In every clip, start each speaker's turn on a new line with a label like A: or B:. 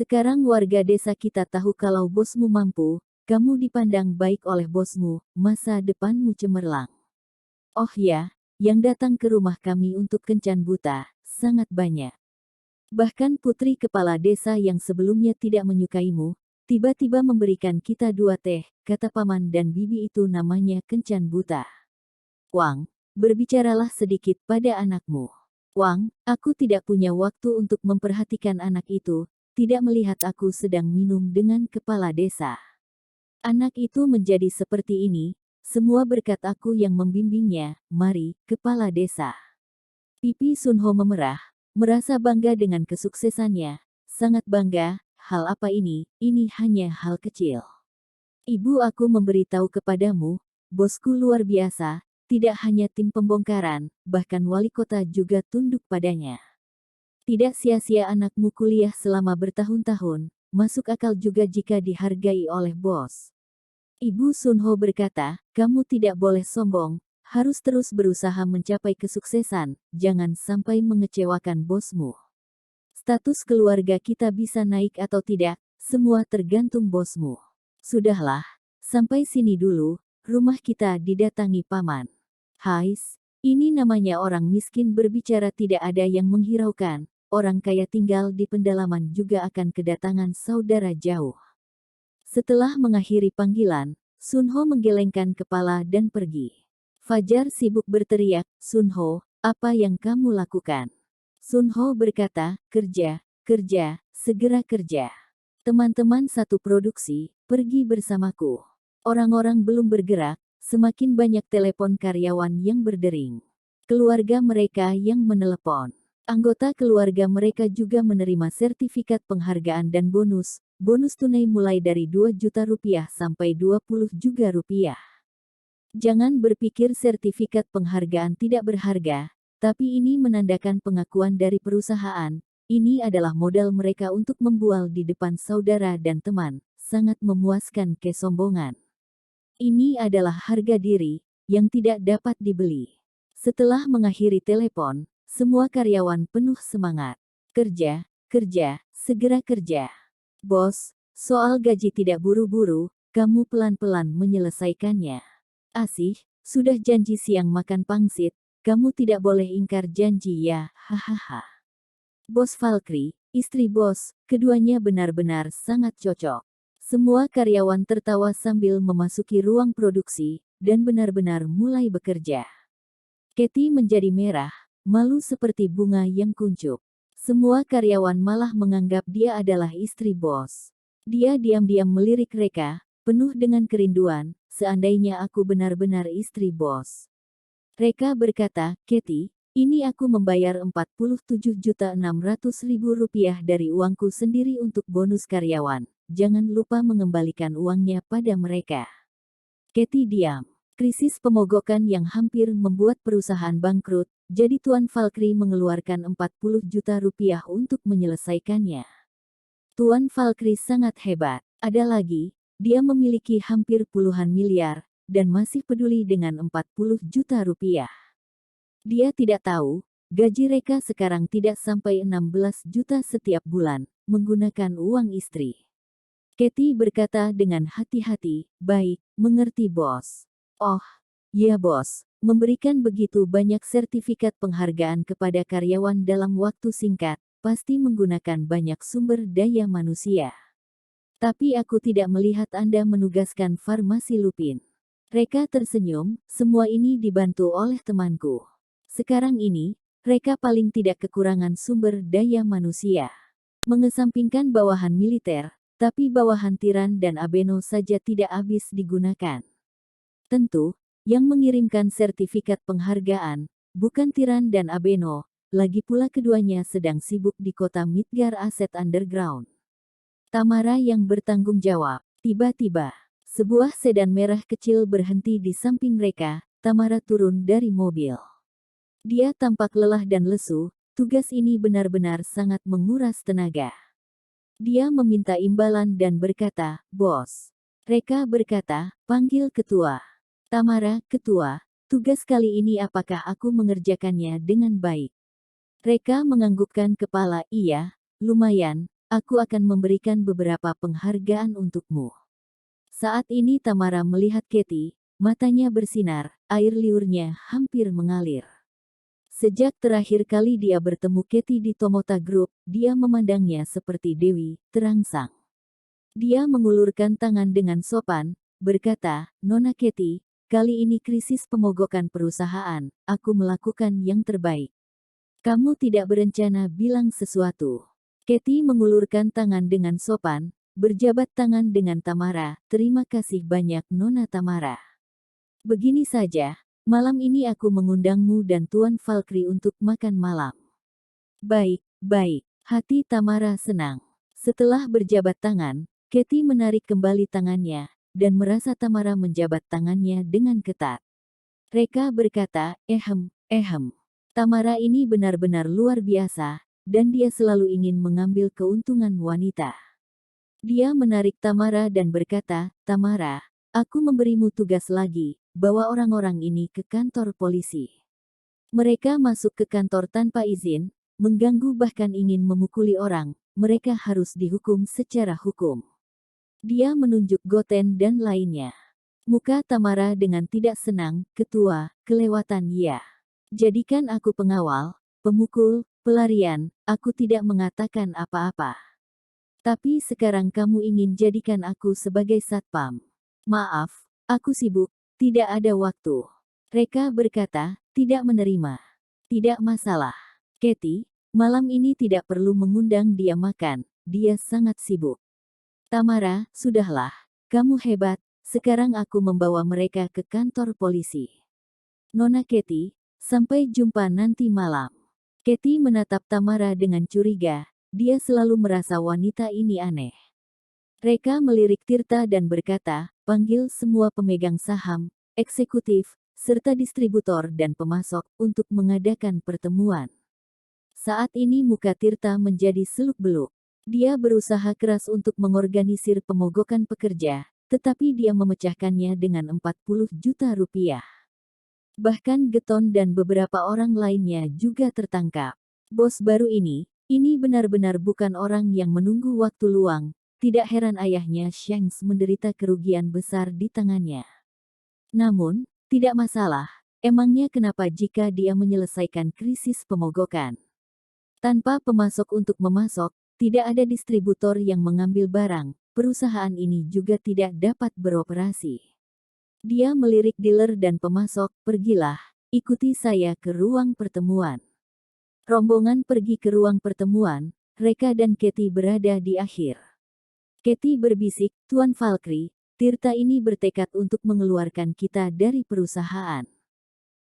A: Sekarang warga desa kita tahu kalau bosmu mampu, kamu dipandang baik oleh bosmu, masa depanmu cemerlang. Oh ya, yang datang ke rumah kami untuk kencan buta, sangat banyak. Bahkan putri kepala desa yang sebelumnya tidak menyukaimu, tiba-tiba memberikan kita 2 teh, kata paman dan bibi itu namanya kencan buta. Wang, berbicaralah sedikit pada anakmu. Wang, aku tidak punya waktu untuk memperhatikan anak itu, tidak melihat aku sedang minum dengan kepala desa. Anak itu menjadi seperti ini, semua berkat aku yang membimbingnya, mari, kepala desa. Pipi Sunho memerah, merasa bangga dengan kesuksesannya, sangat bangga, hal apa ini hanya hal kecil. Ibu aku memberitahu kepadamu, bosku luar biasa, tidak hanya tim pembongkaran, bahkan wali kota juga tunduk padanya. Tidak sia-sia anakmu kuliah selama bertahun-tahun, masuk akal juga jika dihargai oleh bos. Ibu Sunho berkata, kamu tidak boleh sombong, harus terus berusaha mencapai kesuksesan, jangan sampai mengecewakan bosmu. Status keluarga kita bisa naik atau tidak, semua tergantung bosmu. Sudahlah, sampai sini dulu, rumah kita didatangi paman. Hais, ini namanya orang miskin berbicara tidak ada yang menghiraukan, orang kaya tinggal di pendalaman juga akan kedatangan saudara jauh. Setelah mengakhiri panggilan, Sunho menggelengkan kepala dan pergi. Fajar sibuk berteriak, Sunho, apa yang kamu lakukan? Sunho berkata, kerja, kerja, segera kerja. Teman-teman satu produksi, pergi bersamaku. Orang-orang belum bergerak, semakin banyak telepon karyawan yang berdering. Keluarga mereka yang menelepon. Anggota keluarga mereka juga menerima sertifikat penghargaan dan bonus tunai mulai dari 2 juta rupiah sampai 20 juta rupiah. Jangan berpikir sertifikat penghargaan tidak berharga, tapi ini menandakan pengakuan dari perusahaan, ini adalah modal mereka untuk membual di depan saudara dan teman, sangat memuaskan kesombongan. Ini adalah harga diri, yang tidak dapat dibeli. Setelah mengakhiri telepon, semua karyawan penuh semangat. Kerja, kerja, segera kerja. Bos, soal gaji tidak buru-buru, kamu pelan-pelan menyelesaikannya. Asih, sudah janji siang makan pangsit, kamu tidak boleh ingkar janji ya, hahaha. Bos Valkyrie, istri bos, keduanya benar-benar sangat cocok. Semua karyawan tertawa sambil memasuki ruang produksi, dan benar-benar mulai bekerja. Katie menjadi merah, malu seperti bunga yang kuncup. Semua karyawan malah menganggap dia adalah istri bos. Dia diam-diam melirik Reka, penuh dengan kerinduan, seandainya aku benar-benar istri bos. Reka berkata, Katie, ini aku membayar 47.600.000 rupiah dari uangku sendiri untuk bonus karyawan. Jangan lupa mengembalikan uangnya pada mereka. Katie diam. Krisis pemogokan yang hampir membuat perusahaan bangkrut, jadi Tuan Valkyrie mengeluarkan 40 juta rupiah untuk menyelesaikannya. Tuan Valkyrie sangat hebat. Ada lagi, dia memiliki hampir puluhan miliar, dan masih peduli dengan 40 juta rupiah. Dia tidak tahu, gaji Reka sekarang tidak sampai 16 juta setiap bulan, menggunakan uang istri. Katie berkata dengan hati-hati, baik, mengerti bos. Oh, ya bos, memberikan begitu banyak sertifikat penghargaan kepada karyawan dalam waktu singkat, pasti menggunakan banyak sumber daya manusia. Tapi aku tidak melihat Anda menugaskan farmasi Lupin. Reka tersenyum, semua ini dibantu oleh temanku. Sekarang ini, Reka paling tidak kekurangan sumber daya manusia. Mengesampingkan bawahan militer, tapi bawahan Tiran dan Abeno saja tidak habis digunakan. Tentu, yang mengirimkan sertifikat penghargaan, bukan Tiran dan Abeno, lagi pula keduanya sedang sibuk di kota Midgar Asset Underground. Tamara yang bertanggung jawab. Tiba-tiba, sebuah sedan merah kecil berhenti di samping Reka. Tamara turun dari mobil. Dia tampak lelah dan lesu, tugas ini benar-benar sangat menguras tenaga. Dia meminta imbalan dan berkata, bos. Reka berkata, panggil ketua. Tamara, ketua, tugas kali ini apakah aku mengerjakannya dengan baik? Reka menganggukkan kepala, iya, lumayan, aku akan memberikan beberapa penghargaan untukmu. Saat ini Tamara melihat Katie, matanya bersinar, air liurnya hampir mengalir. Sejak terakhir kali dia bertemu Katie di Tomota Group, dia memandangnya seperti dewi, terangsang. Dia mengulurkan tangan dengan sopan, berkata, Nona Katie, kali ini krisis pemogokan perusahaan, aku melakukan yang terbaik. Kamu tidak berencana bilang sesuatu. Katie mengulurkan tangan dengan sopan, berjabat tangan dengan Tamara, terima kasih banyak Nona Tamara. Begini saja, malam ini aku mengundangmu dan Tuan Valkyrie untuk makan malam. Baik, baik, hati Tamara senang. Setelah berjabat tangan, Katie menarik kembali tangannya, dan merasa Tamara menjabat tangannya dengan ketat. Reka berkata, ehem. Tamara ini benar-benar luar biasa, dan dia selalu ingin mengambil keuntungan wanita. Dia menarik Tamara dan berkata, Tamara, aku memberimu tugas lagi, bawa orang-orang ini ke kantor polisi. Mereka masuk ke kantor tanpa izin, mengganggu bahkan ingin memukuli orang, mereka harus dihukum secara hukum. Dia menunjuk Goten dan lainnya. Muka Tamara dengan tidak senang, ketua, kelewatan ya. Jadikan aku pengawal, pemukul, pelarian, aku tidak mengatakan apa-apa. Tapi sekarang kamu ingin jadikan aku sebagai satpam. Maaf, aku sibuk, tidak ada waktu. Reka berkata, tidak menerima. Tidak masalah. Katie, malam ini tidak perlu mengundang dia makan, dia sangat sibuk. Tamara, sudahlah, kamu hebat, sekarang aku membawa mereka ke kantor polisi. Nona Katie, sampai jumpa nanti malam. Katie menatap Tamara dengan curiga, dia selalu merasa wanita ini aneh. Reka melirik Tirta dan berkata, panggil semua pemegang saham, eksekutif, serta distributor dan pemasok untuk mengadakan pertemuan. Saat ini muka Tirta menjadi seluk-beluk. Dia berusaha keras untuk mengorganisir pemogokan pekerja, tetapi dia memecahkannya dengan 40 juta rupiah. Bahkan Geton dan beberapa orang lainnya juga tertangkap. Bos baru ini benar-benar bukan orang yang menunggu waktu luang. Tidak heran ayahnya Shanks menderita kerugian besar di tangannya. Namun, tidak masalah. Emangnya kenapa jika dia menyelesaikan krisis pemogokan? Tanpa pemasok untuk memasok, tidak ada distributor yang mengambil barang, perusahaan ini juga tidak dapat beroperasi. Dia melirik dealer dan pemasok, pergilah, ikuti saya ke ruang pertemuan. Rombongan pergi ke ruang pertemuan, Reka dan Katie berada di akhir. Katie berbisik, Tuan Valkyrie, Tirta ini bertekad untuk mengeluarkan kita dari perusahaan.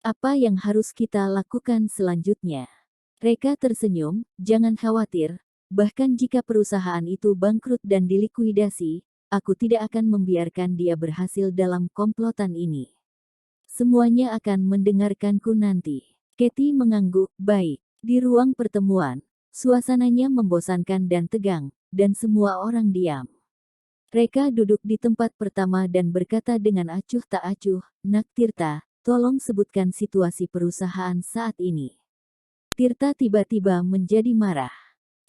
A: Apa yang harus kita lakukan selanjutnya? Reka tersenyum, jangan khawatir, bahkan jika perusahaan itu bangkrut dan dilikuidasi, aku tidak akan membiarkan dia berhasil dalam komplotan ini. Semuanya akan mendengarkanku nanti. Katie mengangguk, baik. Di ruang pertemuan, suasananya membosankan dan tegang, dan semua orang diam. Reka duduk di tempat pertama dan berkata dengan acuh tak acuh, Nak Tirta, tolong sebutkan situasi perusahaan saat ini. Tirta tiba-tiba menjadi marah.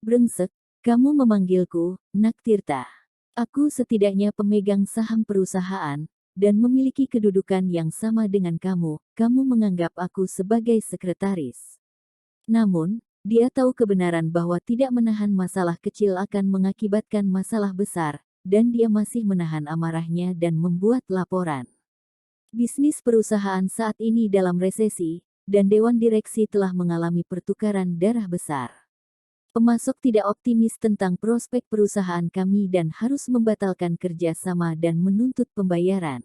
A: Brengsek, kamu memanggilku, Nak Tirta. Aku setidaknya pemegang saham perusahaan, dan memiliki kedudukan yang sama dengan kamu menganggap aku sebagai sekretaris. Namun, dia tahu kebenaran bahwa tidak menahan masalah kecil akan mengakibatkan masalah besar, dan dia masih menahan amarahnya dan membuat laporan. Bisnis perusahaan saat ini dalam resesi, dan Dewan Direksi telah mengalami pertukaran darah besar. Pemasok tidak optimis tentang prospek perusahaan kami dan harus membatalkan kerjasama dan menuntut pembayaran.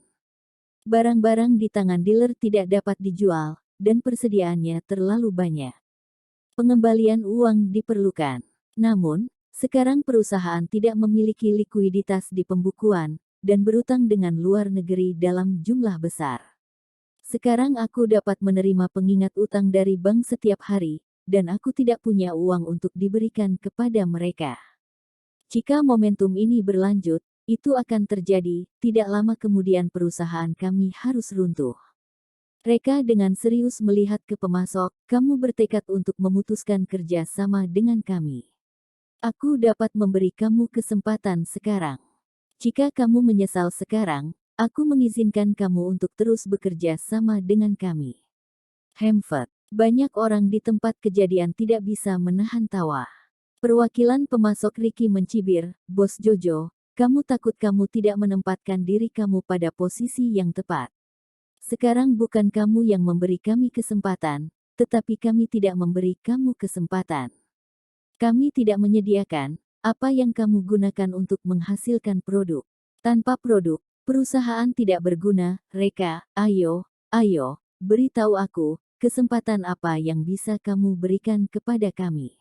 A: Barang-barang di tangan dealer tidak dapat dijual, dan persediaannya terlalu banyak. Pengembalian uang diperlukan. Namun, sekarang perusahaan tidak memiliki likuiditas di pembukuan, dan berutang dengan luar negeri dalam jumlah besar. Sekarang aku dapat menerima pengingat utang dari bank setiap hari, dan aku tidak punya uang untuk diberikan kepada mereka. Jika momentum ini berlanjut, itu akan terjadi, tidak lama kemudian perusahaan kami harus runtuh. Reka dengan serius melihat ke pemasok, kamu bertekad untuk memutuskan kerja sama dengan kami. Aku dapat memberi kamu kesempatan sekarang. Jika kamu menyesal sekarang, aku mengizinkan kamu untuk terus bekerja sama dengan kami. Hemford. Banyak orang di tempat kejadian tidak bisa menahan tawa. Perwakilan pemasok Ricky mencibir, Bos Jojo, kamu takut kamu tidak menempatkan diri kamu pada posisi yang tepat. Sekarang bukan kamu yang memberi kami kesempatan, tetapi kami tidak memberi kamu kesempatan. Kami tidak menyediakan apa yang kamu gunakan untuk menghasilkan produk. Tanpa produk, perusahaan tidak berguna. Reka, ayo, beritahu aku, kesempatan apa yang bisa kamu berikan kepada kami.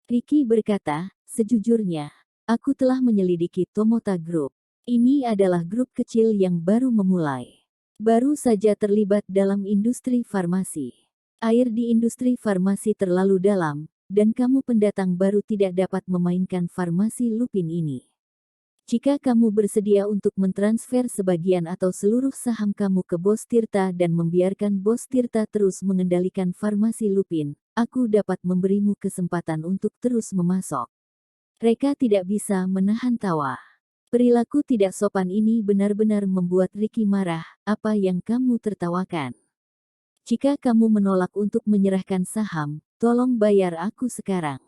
A: Ricky berkata, sejujurnya, aku telah menyelidiki Tomota Group. Ini adalah grup kecil yang baru memulai. Baru saja terlibat dalam industri farmasi. Air di industri farmasi terlalu dalam, dan kamu pendatang baru tidak dapat memainkan farmasi lupin ini. Jika kamu bersedia untuk mentransfer sebagian atau seluruh saham kamu ke Bos Tirta dan membiarkan Bos Tirta terus mengendalikan farmasi lupin, aku dapat memberimu kesempatan untuk terus memasok. Reka tidak bisa menahan tawa. Perilaku tidak sopan ini benar-benar membuat Ricky marah. Apa yang kamu tertawakan? Jika kamu menolak untuk menyerahkan saham, tolong bayar aku sekarang.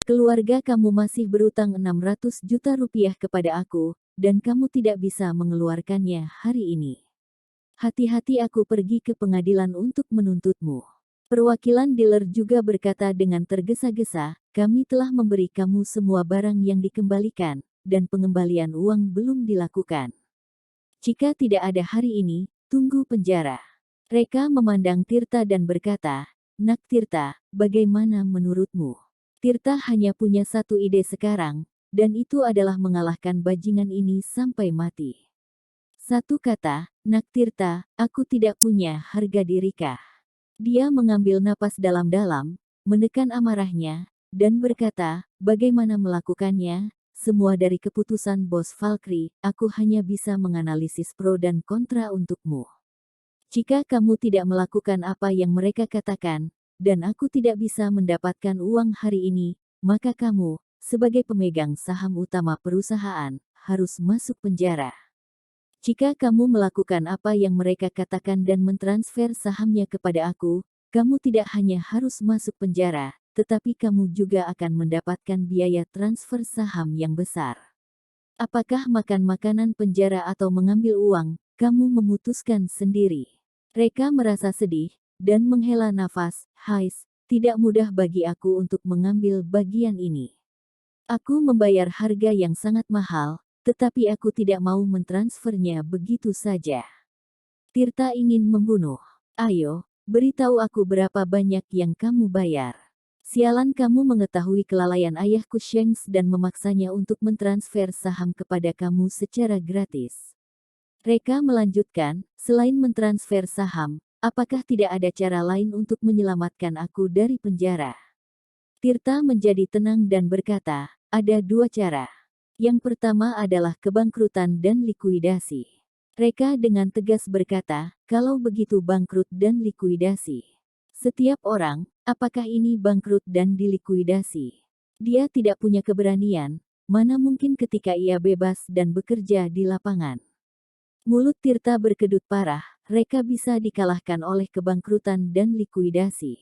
A: Keluarga kamu masih berutang 600 juta rupiah kepada aku, dan kamu tidak bisa mengeluarkannya hari ini. Hati-hati, aku pergi ke pengadilan untuk menuntutmu. Perwakilan dealer juga berkata dengan tergesa-gesa, kami telah memberi kamu semua barang yang dikembalikan, dan pengembalian uang belum dilakukan. Jika tidak ada hari ini, tunggu penjara. Reka memandang Tirta dan berkata, Nak Tirta, bagaimana menurutmu? Tirta hanya punya satu ide sekarang, dan itu adalah mengalahkan bajingan ini sampai mati. Satu kata, Nak Tirta, aku tidak punya harga diri kah? Dia mengambil napas dalam-dalam, menekan amarahnya, dan berkata, bagaimana melakukannya? Semua dari keputusan Bos Valkyrie, aku hanya bisa menganalisis pro dan kontra untukmu. Jika kamu tidak melakukan apa yang mereka katakan, dan aku tidak bisa mendapatkan uang hari ini, maka kamu, sebagai pemegang saham utama perusahaan, harus masuk penjara. Jika kamu melakukan apa yang mereka katakan dan mentransfer sahamnya kepada aku, kamu tidak hanya harus masuk penjara, tetapi kamu juga akan mendapatkan biaya transfer saham yang besar. Apakah makan makanan penjara atau mengambil uang, kamu memutuskan sendiri. Reka merasa sedih, dan menghela nafas, Hais, tidak mudah bagi aku untuk mengambil bagian ini. Aku membayar harga yang sangat mahal, tetapi aku tidak mau mentransfernya begitu saja. Tirta ingin membunuh. Ayo, beritahu aku berapa banyak yang kamu bayar. Sialan kamu mengetahui kelalaian ayahku Shanks dan memaksanya untuk mentransfer saham kepada kamu secara gratis. Reka melanjutkan, selain mentransfer saham, apakah tidak ada cara lain untuk menyelamatkan aku dari penjara? Tirta menjadi tenang dan berkata, ada dua cara. Yang pertama adalah kebangkrutan dan likuidasi. Reka dengan tegas berkata, kalau begitu bangkrut dan likuidasi. Setiap orang, apakah ini bangkrut dan dilikuidasi? Dia tidak punya keberanian, mana mungkin ketika ia bebas dan bekerja di lapangan. Mulut Tirta berkedut parah, Reka bisa dikalahkan oleh kebangkrutan dan likuidasi.